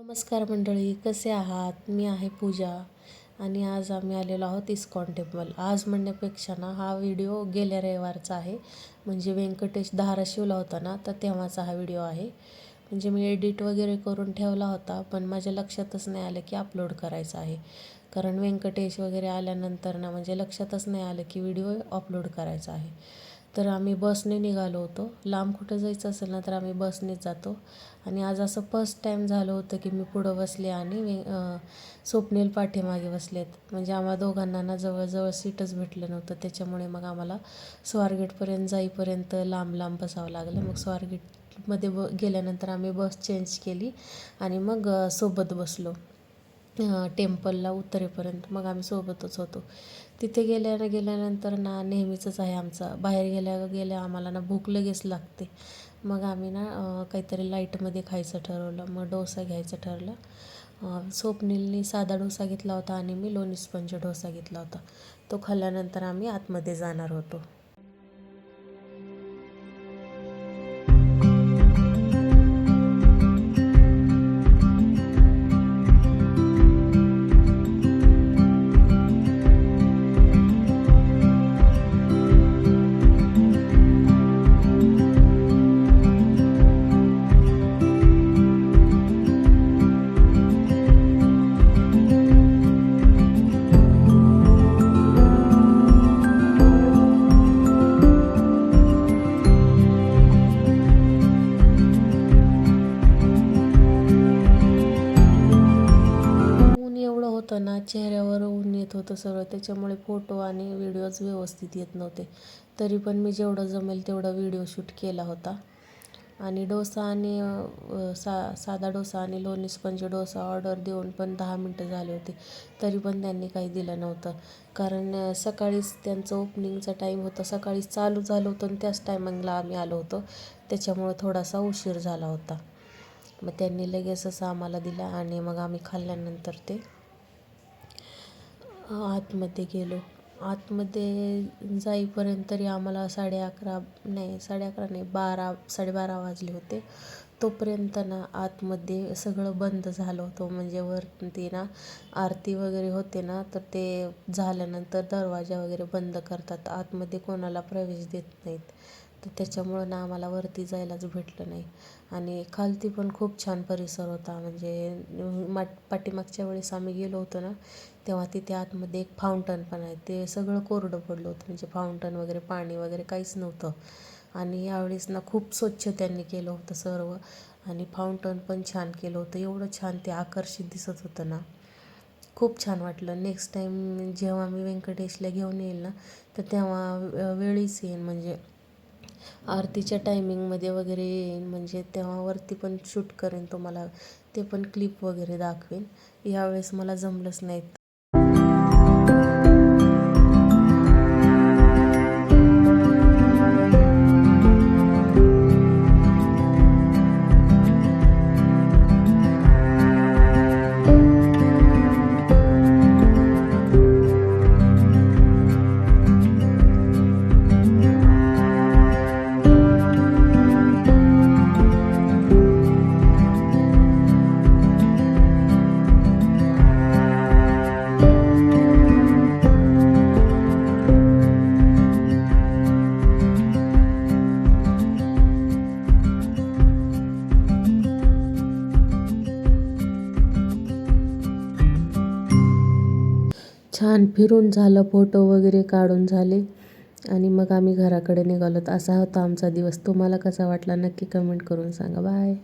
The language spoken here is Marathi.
नमस्कार मंडळी, कसे आहात? मी आहे पूजा आणि आज आम्ही आलेलो आहोत इस्कॉन टेम्पल. आज म्हणण्यापेक्षा ना हा व्हिडिओ गेल्या रविवारचा आहे. म्हणजे व्यंकटेश धाराशिवला होता ना, तर तेव्हाचा हा व्हिडिओ आहे. म्हणजे मी एडिट वगैरे करून ठेवला होता, पण माझ्या लक्षातच नाही आलं की अपलोड करायचा आहे. कारण व्यंकटेश वगैरे आल्यानंतर ना म्हणजे लक्षातच नाही आलं की व्हिडिओ अपलोड करायचा आहे. तर आम्ही बसने निघालो होतो. लांब कुठं जायचं असेल ना तर आम्ही बसनेच जातो. आणि आज असं फर्स्ट टाईम झालं होतं की मी पुढं बसले आणि स्वप्नील पाठीमागे बसलेत. म्हणजे आम्हा दोघांना ना जवळजवळ सीटच भेटलं नव्हतं. त्याच्यामुळे मग आम्हाला स्वारगेटपर्यंत जाईपर्यंत लांब लांब बसावं लागलं. मग स्वारगेटमध्ये गेल्यानंतर आम्ही बस चेंज केली आणि मग सोबत बसलो टेम्पलला उतरेपर्यंत. मग आम्ही सोबतच होतो. तिथे गेल्यानंतर ना नेहमीचंच आहे आमचं, बाहेर गेल्या आम्हाला ना भूक लगेच लागते. मग आम्ही ना काहीतरी लाईटमध्ये खायचं ठरवलं. मग डोसा घ्यायचं ठरलं. स्वप्नीलनी साधा डोसा घेतला होता आणि मी लोणी स्पंज डोसा घेतला होता. तो खाल्ल्यानंतर आम्ही आतमध्ये जाणार होतो. एवढं होतं ना, चेहऱ्यावर ऊन येत होतं सगळं. त्याच्यामुळे फोटो आणि व्हिडिओज व्यवस्थित येत नव्हते. तरी पण मी जेवढं जमेल तेवढा व्हिडिओ शूट केला होता. आणि डोसा आणि साधा डोसा आणि लोणी स्पंज डोसा ऑर्डर देऊन पण 10 मिनटं झाले होते. तरी पण त्यांनी काही दिलं नव्हतं. कारण सकाळीच त्यांचं ओपनिंगचा टाईम होता. सकाळीच चालू झालं होतं आणि त्याच टायमिंगला आम्ही आलो होतो. त्याच्यामुळं थोडासा उशीर झाला होता. मग त्यांनी लगेच असं आम्हाला दिला आणि मग आम्ही खाल्ल्यानंतर ते आतमध्ये गेलो. आतमध्ये जाईपर्यंत तरी आम्हाला 11:30 नाही 12 वाजले होते. तोपर्यंत ना आतमध्ये सगळं बंद झालं होतं. म्हणजे वरती ना आरती वगैरे होते ना, तर ते झाल्यानंतर दरवाजा वगैरे बंद करतात. आतमध्ये कोणाला प्रवेश देत नाहीत. तर त्याच्यामुळं ना आम्हाला वरती जायलाच भेटलं नाही. आणि खालती पण खूप छान परिसर होता. म्हणजे पाठीमागच्या वेळेस आम्ही गेलो होतो ना, तेव्हा तिथे आतमध्ये एक फाउंटन पण आहे. ते सगळं कोरडं पडलं होतं. म्हणजे फाउंटन वगैरे पाणी वगैरे काहीच नव्हतं. आणि यावेळेस ना खूप स्वच्छ त्यांनी केलं होतं सर्व. आणि फाउंटन पण छान केलं होतं. एवढं छान ते आकर्षित दिसत होतं ना, खूप छान वाटलं. नेक्स्ट टाईम जेव्हा मी व्यंकटेशला घेऊन येईल ना, तर तेव्हा वेळीच येईन. म्हणजे आरतीच्या टायमिंगमध्ये वगैरे येईन. म्हणजे तेव्हा वरती पण शूट करेन, तुम्हाला ते पण क्लिप वगैरे दाखवेन. यावेळेस मला जमलंच नाही. छान फिरून झालं, फोटो वगैरे काढून झाले आणि मग आम्ही घराकडे निघालो. असा होता आमचा दिवस. तुम्हाला कसा वाटला नक्की कमेंट करून सांगा. बाय.